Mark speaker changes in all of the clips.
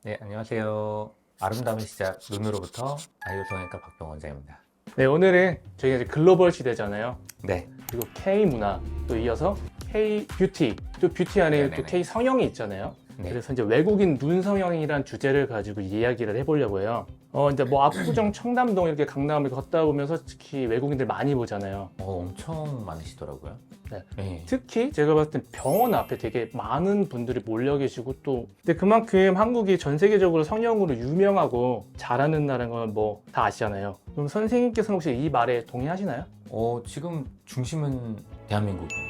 Speaker 1: 네, 안녕하세요. 아름다움의 시작, 눈으로부터 아이유성형외과 박병원 원장입니다.
Speaker 2: 네, 오늘은 저희가 이제 글로벌 시대잖아요.
Speaker 1: 네,
Speaker 2: 그리고 K 문화, 또 이어서 K 뷰티, 또 뷰티 안에 또
Speaker 1: 네네네.
Speaker 2: K 성형이 있잖아요.
Speaker 1: 네.
Speaker 2: 그래서 이제 외국인 눈 성형이란 주제를 가지고 이야기를 해보려고 해요. 이제 뭐 압구정, 청담동 이렇게 강남을 걷다 보면서 특히 외국인들 많이 보잖아요.
Speaker 1: 엄청 많으시더라고요.
Speaker 2: 네.
Speaker 1: 네.
Speaker 2: 특히 제가 봤을 땐 병원 앞에 되게 많은 분들이 몰려 계시고 또 근데 그만큼 한국이 전 세계적으로 성형으로 유명하고 잘하는 나라는 건 뭐 다 아시잖아요. 그럼 선생님께서는 혹시 이 말에 동의하시나요?
Speaker 1: 지금 중심은 대한민국입니다.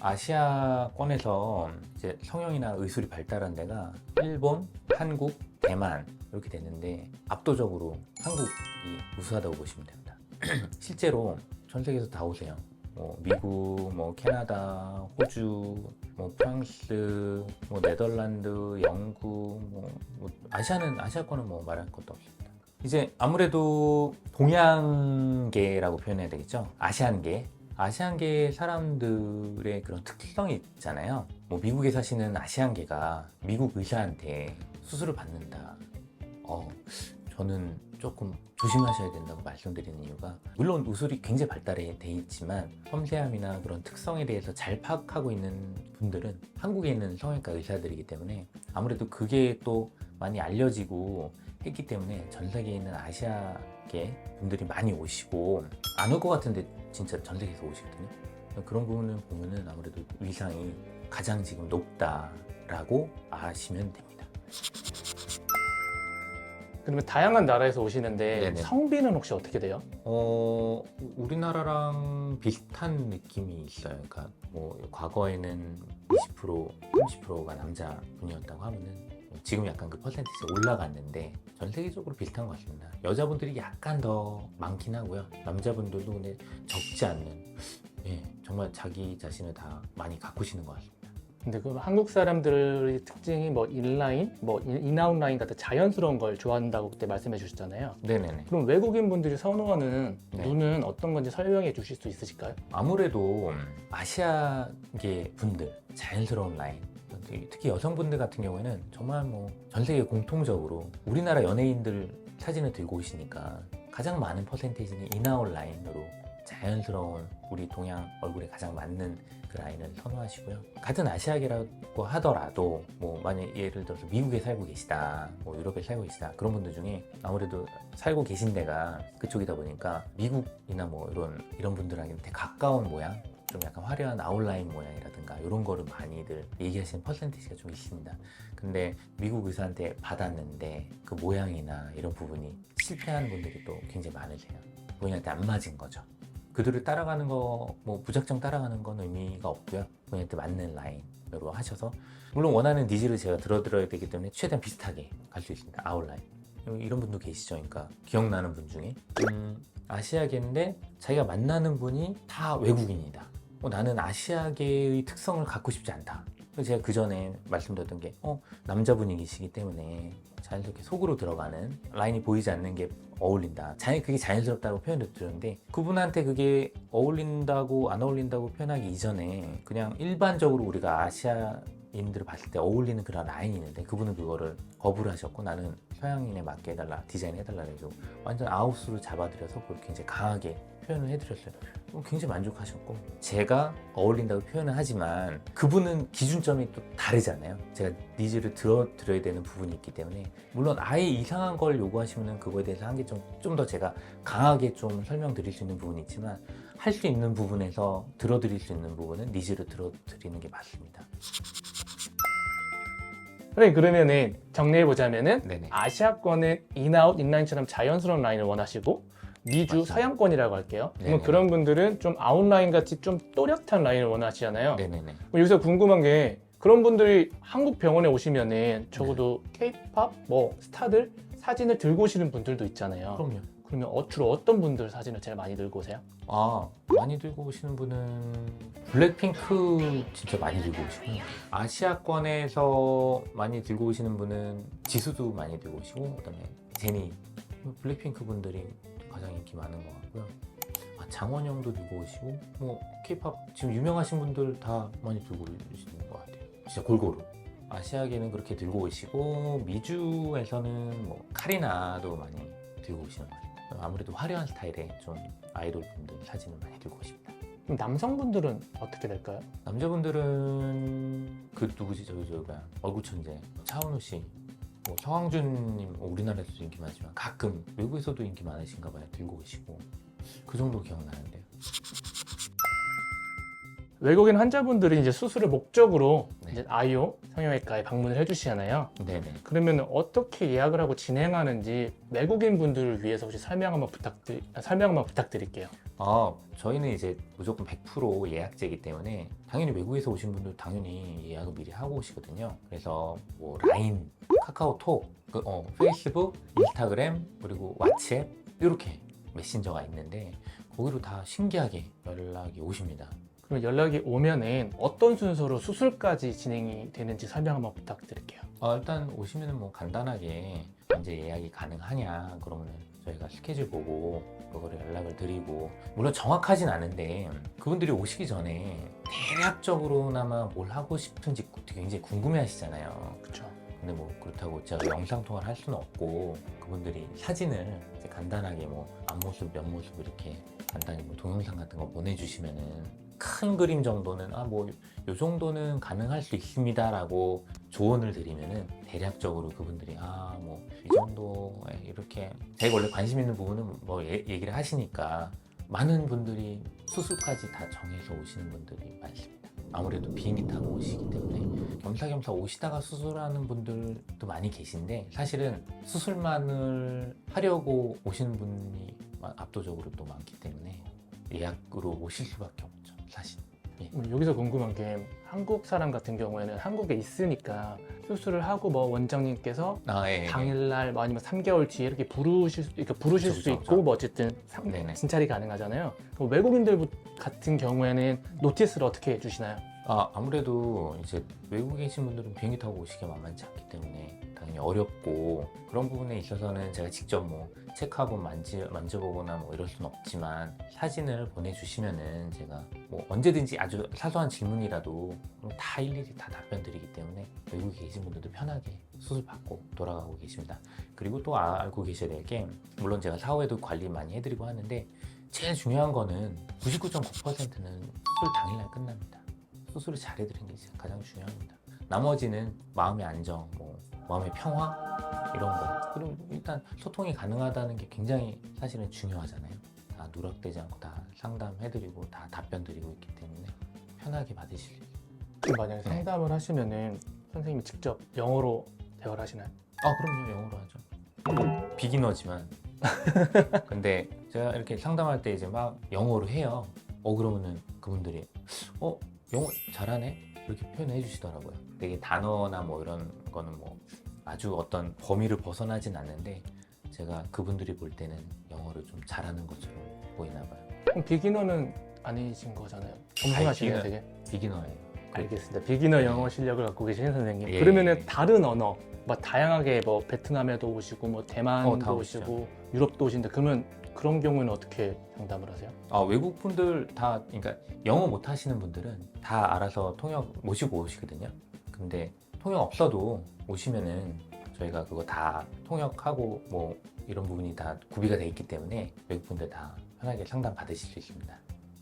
Speaker 1: 아시아권에서 이제 성형이나 의술이 발달한 데가 일본, 한국, 대만 이렇게 됐는데 압도적으로 한국이 우수하다고 보시면 됩니다. 실제로 전 세계에서 다 오세요. 미국, 캐나다, 호주, 프랑스, 네덜란드, 영국, 아시아권은 말할 것도 없습니다. 이제 아무래도 동양계라고 표현해야 되겠죠. 아시안계 사람들의 그런 특성이 있잖아요. 미국에 사시는 아시안계가 미국 의사한테 수술을 받는다. 저는 조금 조심하셔야 된다고 말씀드리는 이유가, 물론 의술이 굉장히 발달해 돼 있지만 섬세함이나 그런 특성에 대해서 잘 파악하고 있는 분들은 한국에 있는 성형외과 의사들이기 때문에 아무래도 그게 또 많이 알려지고 했기 때문에 전 세계에 있는 아시아계 분들이 많이 오시고, 안 올 것 같은데 진짜 전 세계에서 오시거든요. 그런 부분을 보면은 아무래도 위상이 가장 지금 높다라고 아시면 됩니다.
Speaker 2: 그러면 다양한 나라에서 오시는데
Speaker 1: 네네.
Speaker 2: 성비는 혹시 어떻게 돼요?
Speaker 1: 우리나라랑 비슷한 느낌이 있어요. 그러니까 과거에는 20%, 30%가 남자분이었다고 하면은 지금 약간 그 퍼센티지가 올라갔는데 전 세계적으로 비슷한 것 같습니다. 여자분들이 약간 더 많긴 하고요. 남자분들도 근데 적지 않는, 정말 자기 자신을 다 많이 가꾸시는 것 같습니다.
Speaker 2: 근데 그 한국 사람들의 특징이 뭐 인라인, 뭐 인아웃라인 같은 자연스러운 걸 좋아한다고 그때 말씀해 주셨잖아요.
Speaker 1: 네네네.
Speaker 2: 그럼 외국인 분들이 선호하는
Speaker 1: 네.
Speaker 2: 눈은 어떤 건지 설명해 주실 수 있으실까요?
Speaker 1: 아무래도 아시아계 분들, 자연스러운 라인, 특히 여성분들 같은 경우에는 정말 전 세계 공통적으로 우리나라 연예인들 사진을 들고 오시니까 가장 많은 퍼센테이지는 인아웃 라인으로 자연스러운 우리 동양 얼굴에 가장 맞는 그 라인을 선호하시고요. 같은 아시아계라고 하더라도 만약 예를 들어서 미국에 살고 계시다, 유럽에 살고 계시다, 그런 분들 중에 아무래도 살고 계신 데가 그쪽이다 보니까 미국이나 이런 분들에게 되게 가까운 모양, 좀 약간 화려한 아웃라인 모양이라든가 이런 거를 많이들 얘기하시는 퍼센티지가 좀 있습니다. 근데 미국 의사한테 받았는데 그 모양이나 이런 부분이 실패하는 분들이 또 굉장히 많으세요. 본인한테 안 맞은 거죠. 그들을 따라가는 거, 무작정 따라가는 건 의미가 없고요. 본인한테 맞는 라인으로 하셔서, 물론 원하는 니즈를 제가 들어드려야 되기 때문에 최대한 비슷하게 갈 수 있습니다. 아웃라인. 이런 분도 계시죠. 그러니까 기억나는 분 중에 아시아계인데 자기가 만나는 분이 다 외국인이다. 나는 아시아계의 특성을 갖고 싶지 않다. 제가 그 전에 말씀드렸던 게 남자분이시기 때문에 자연스럽게 속으로 들어가는 라인이 보이지 않는 게 어울린다. 그게 자연스럽다고 표현을 드렸는데, 그분한테 그게 어울린다고 안 어울린다고 표현하기 이전에 그냥 일반적으로 우리가 아시아인들을 봤을 때 어울리는 그런 라인이 있는데 그분은 그거를 거부를 하셨고, 나는 서양인에 맞게 해달라, 디자인 해달라 해서 완전 아웃으로 잡아드려서 그걸 굉장히 강하게 표현을 해드렸어요. 굉장히 만족하셨고, 제가 어울린다고 표현을 하지만 그분은 기준점이 또 다르잖아요. 제가 니즈를 들어드려야 되는 부분이 있기 때문에, 물론 아예 이상한 걸 요구하시면 그거에 대해서 한 개 좀 더 제가 강하게 좀 설명드릴 수 있는 부분이 있지만, 할 수 있는 부분에서 들어드릴 수 있는 부분은 니즈를 들어드리는 게 맞습니다.
Speaker 2: 네, 그러면은 정리해 보자면은
Speaker 1: 네네.
Speaker 2: 아시아권은 인아웃, 인라인처럼 자연스러운 라인을 원하시고, 미주
Speaker 1: 맞습니다.
Speaker 2: 서양권이라고 할게요. 그러면
Speaker 1: 네네.
Speaker 2: 그런 분들은 좀 아웃라인 같이 좀 또렷한 라인을 원하시잖아요.
Speaker 1: 네네네.
Speaker 2: 여기서 궁금한 게, 그런 분들이 한국 병원에 오시면은 적어도 K-팝 스타들 사진을 들고 오시는 분들도 있잖아요.
Speaker 1: 그럼요.
Speaker 2: 그러면 주로 어떤 분들 사진을 제일 많이 들고 오세요?
Speaker 1: 많이 들고 오시는 분은 블랙핑크 진짜 많이 들고 오시고, 아시아권에서 많이 들고 오시는 분은 지수도 많이 들고 오시고, 그다음에 제니, 블랙핑크 분들이 가장 인기 많은 것 같고요. 장원영도 들고 오시고, K-팝 지금 유명하신 분들 다 많이 들고 오시는 것 같아요. 진짜 골고루. 아시아계는 그렇게 들고 오시고 미주에서는 뭐 카리나도 많이 들고 오시는 것 같아요. 아무래도 화려한 스타일의 좀 아이돌 분들 사진을 많이 들고 오십니다.
Speaker 2: 그럼 남성분들은 어떻게 될까요?
Speaker 1: 남자분들은 그 누구지 저가 얼굴 천재 차은우 씨, 뭐 서황준님 우리나라에서도 인기 많지만 가끔 외국에서도 인기 많으신가 봐요. 들고 오시고 그 정도 기억나는데요.
Speaker 2: 외국인 환자분들이 이제 수술을 목적으로
Speaker 1: 네.
Speaker 2: 이제 아이오 성형외과에 방문을 해주시잖아요.
Speaker 1: 네네.
Speaker 2: 그러면 어떻게 예약을 하고 진행하는지 외국인 분들을 위해서 혹시 설명 한번 부탁드릴게요.
Speaker 1: 저희는 이제 무조건 100% 예약제이기 때문에 당연히 외국에서 오신 분들 당연히 예약을 미리 하고 오시거든요. 그래서 뭐 라인, 카카오톡, 페이스북, 인스타그램 그리고 왓츠앱 이렇게 메신저가 있는데 거기로 다 신기하게 연락이 오십니다.
Speaker 2: 그럼 연락이 오면은 어떤 순서로 수술까지 진행이 되는지 설명 한번 부탁드릴게요.
Speaker 1: 일단 오시면은 뭐 간단하게 언제 예약이 가능하냐 그러면은 저희가 스케줄 보고 그거를 연락을 드리고 물론 정확하진 않은데 그분들이 오시기 전에 대략적으로나마 뭘 하고 싶은지 굉장히 궁금해 하시잖아요.
Speaker 2: 그렇죠.
Speaker 1: 근데 뭐 그렇다고 제가 영상 통화를 할 수는 없고 그분들이 사진을 이제 간단하게 뭐 앞모습, 옆모습 이렇게 간단히 뭐 동영상 같은 거 보내주시면은 큰 그림 정도는 뭐 요 정도는 가능할 수 있습니다라고 조언을 드리면은 대략적으로 그분들이 뭐 이 정도에 이렇게 제가 원래 관심 있는 부분은 뭐 얘기를 하시니까 많은 분들이 수술까지 다 정해서 오시는 분들이 많습니다. 아무래도 비행기 타고 오시기 때문에 겸사겸사 오시다가 수술하는 분들도 많이 계신데 사실은 수술만을 하려고 오시는 분이 압도적으로 또 많기 때문에 예약으로 오실 수밖에 없죠, 사실.
Speaker 2: 여기서 궁금한 게 한국 사람 같은 경우에는 한국에 있으니까 수술을 하고 뭐 원장님께서
Speaker 1: 예.
Speaker 2: 당일날 뭐 아니면 3개월 뒤에 이렇게 부르실 수
Speaker 1: 그쵸.
Speaker 2: 있고 뭐 어쨌든
Speaker 1: 네네.
Speaker 2: 진찰이 가능하잖아요. 그럼 외국인들 같은 경우에는 노티스를 어떻게 해주시나요?
Speaker 1: 아무래도 이제 외국에 계신 분들은 비행기 타고 오시기 만만치 않기 때문에 당연히 어렵고 그런 부분에 있어서는 제가 직접 뭐 체크하고 만져보거나 뭐 이럴 수는 없지만 사진을 보내주시면은 제가 뭐 언제든지 아주 사소한 질문이라도 다 일일이 다 답변 드리기 때문에 외국에 계신 분들도 편하게 수술 받고 돌아가고 계십니다. 그리고 또 알고 계셔야 될 게 물론 제가 사후에도 관리 많이 해드리고 하는데 제일 중요한 거는 99.9%는 수술 당일날 끝납니다. 수술을 잘 해드리는 게 가장 중요합니다. 나머지는 마음의 안정, 마음의 평화 이런 거. 그리고 일단 소통이 가능하다는 게 굉장히 사실은 중요하잖아요. 다 누락되지 않고 다 상담해드리고 다 답변드리고 있기 때문에 편하게 받으실 수 있어요.
Speaker 2: 그럼 만약에 상담을 하시면은 선생님이 직접 영어로 대화를 하시나요?
Speaker 1: 그럼요. 영어로 하죠. 뭐 비기너지만. 근데 제가 이렇게 상담할 때 이제 막 영어로 해요. 그러면은 그분들이 영어 잘하네? 이렇게 표현해 주시더라고요. 되게 단어나 뭐 이런 거는 뭐 아주 어떤 범위를 벗어나진 않는데 제가 그분들이 볼 때는 영어를 좀 잘하는 것처럼 보이나 봐요.
Speaker 2: 그럼 비기너는 아니신 거잖아요. 겸손하시네요, 되게.
Speaker 1: 비기너예요.
Speaker 2: 알겠습니다. 비기너 영어 실력을 갖고 계신 선생님.
Speaker 1: 예.
Speaker 2: 그러면은 다른 언어, 뭐 다양하게 뭐 베트남에도 오시고 뭐 대만도
Speaker 1: 다
Speaker 2: 오시고 유럽도 오신다. 그러면 그런 경우는 어떻게 상담을 하세요?
Speaker 1: 외국 분들 다 그러니까 영어 못 하시는 분들은 다 알아서 통역 모시고 오시거든요. 근데 통역 없어도 오시면은 저희가 그거 다 통역하고 뭐 이런 부분이 다 구비가 돼 있기 때문에 외국 분들 다 편하게 상담 받으실 수 있습니다.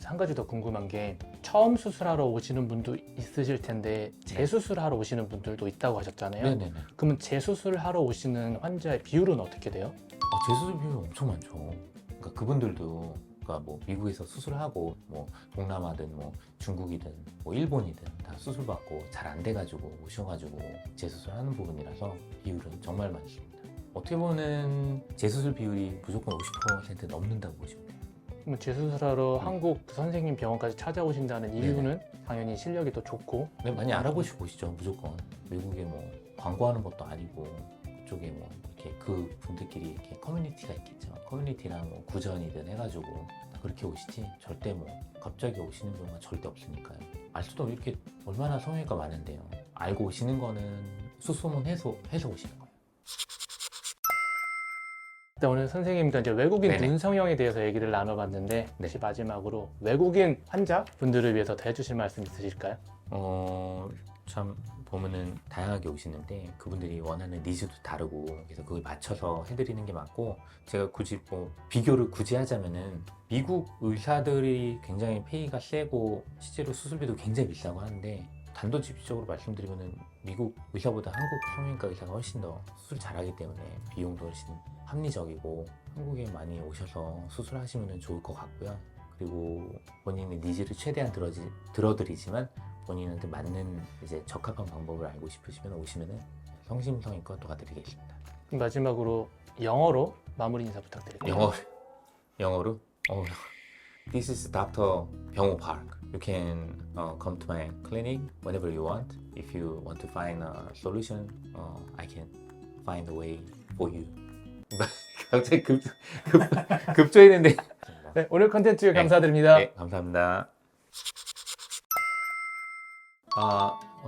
Speaker 2: 한 가지 더 궁금한 게 처음 수술하러 오시는 분도 있으실 텐데 재수술하러 오시는 분들도 있다고 하셨잖아요.
Speaker 1: 네네네.
Speaker 2: 그러면 재수술하러 오시는 환자의 비율은 어떻게 돼요?
Speaker 1: 재수술 비율 엄청 많죠. 그러니까 그분들도 뭐 미국에서 수술하고 뭐 동남아든 뭐 중국이든 뭐 일본이든 다 수술 받고 잘 안 돼가지고 오셔가지고 재수술하는 부분이라서 비율은 정말 많습니다. 어떻게 보면 재수술 비율이 무조건 50% 넘는다고 보시면 돼요.
Speaker 2: 그럼 재수술하러 한국 선생님 병원까지 찾아오신다는 이유는 당연히 실력이 더 좋고
Speaker 1: 네, 많이 알아보시고 오시죠. 무조건 외국에 뭐 광고하는 것도 아니고 그쪽에 뭐 이렇게 그 분들끼리 이렇게 커뮤니티가 있겠죠. 커뮤니티랑 뭐 구전이든 해가지고 그렇게 오시지 절대 뭐 갑자기 오시는 경우가 절대 없으니까요. 알 수도 없이 이렇게 얼마나 성형외과 많은데요. 알고 오시는 거는 수소문해서 오시는 거예요.
Speaker 2: 오늘 선생님과 이제 외국인
Speaker 1: 네네.
Speaker 2: 눈 성형에 대해서 얘기를 나눠봤는데 혹시 마지막으로 외국인 환자 분들을 위해서 더 해주실 말씀 있으실까요?
Speaker 1: 참 보면은 다양하게 오시는데 그분들이 원하는 니즈도 다르고 그래서 그걸 맞춰서 해드리는 게 맞고 제가 굳이 뭐 비교를 굳이 하자면은 미국 의사들이 굉장히 페이가 세고 실제로 수술비도 굉장히 비싸고 하는데 단도직입적으로 말씀드리면은 미국 의사보다 한국 성형외과 의사가 훨씬 더 수술 잘하기 때문에 비용도 훨씬 합리적이고 한국에 많이 오셔서 수술하시면 좋을 것 같고요. 그리고 본인의 니즈를 최대한 들어드리지만 본인한테 맞는 이제 적합한 방법을 알고 싶으시면 오시면은 성심성의껏 도와드리겠습니다.
Speaker 2: 그럼 마지막으로 영어로 마무리 인사 부탁드릴게요.
Speaker 1: 영어로? This is Dr. 병호 Park. You can come to my clinic whenever you want. If you want to find a solution, I can find a way for you. 갑자기 급조했는데.
Speaker 2: 네, 오늘 컨텐츠 감사드립니다.
Speaker 1: 네, 감사합니다.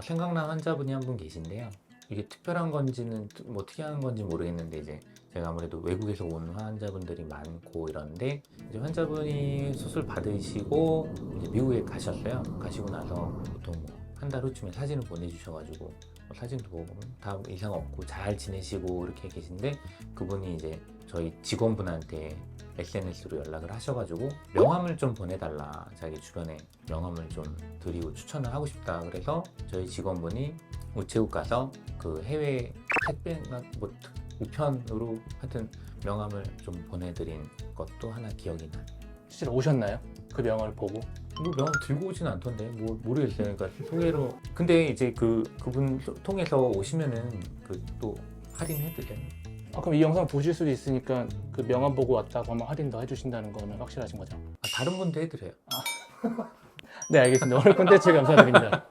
Speaker 1: 생각난 환자분이 한 분 계신데요. 이게 특별한 건지는 뭐 특이한 건지 모르겠는데 이제 제가 아무래도 외국에서 온 환자분들이 많고 이런데 이제 환자분이 수술 받으시고 이제 미국에 가셨어요. 가시고 나서 보통 뭐 한 달 후쯤에 사진을 보내주셔가지고 사진도 보고 다 이상 없고 잘 지내시고 이렇게 계신데 그분이 이제 저희 직원분한테 SNS로 연락을 하셔가지고 명함을 좀 보내달라, 자기 주변에 명함을 좀 드리고 추천을 하고 싶다. 그래서 저희 직원분이 우체국 가서 그 해외 택배나 뭐 우편으로 하여튼 명함을 좀 보내드린 것도 하나 기억이 나요.
Speaker 2: 실제로 오셨나요? 그 명함을 보고?
Speaker 1: 뭐 명함 들고 오진 않던데 뭐 모르겠어요. 그러니까 소개로 근데 이제 그분 통해서 오시면은 그 또 할인해드려요.
Speaker 2: 그럼 이 영상 보실 수도 있으니까 그 명함 보고 왔다고 하면 할인 더 해주신다는 거는 확실하신 거죠?
Speaker 1: 다른 분도 해드려요.
Speaker 2: 네, 알겠습니다. 오늘 콘텐츠 감사드립니다.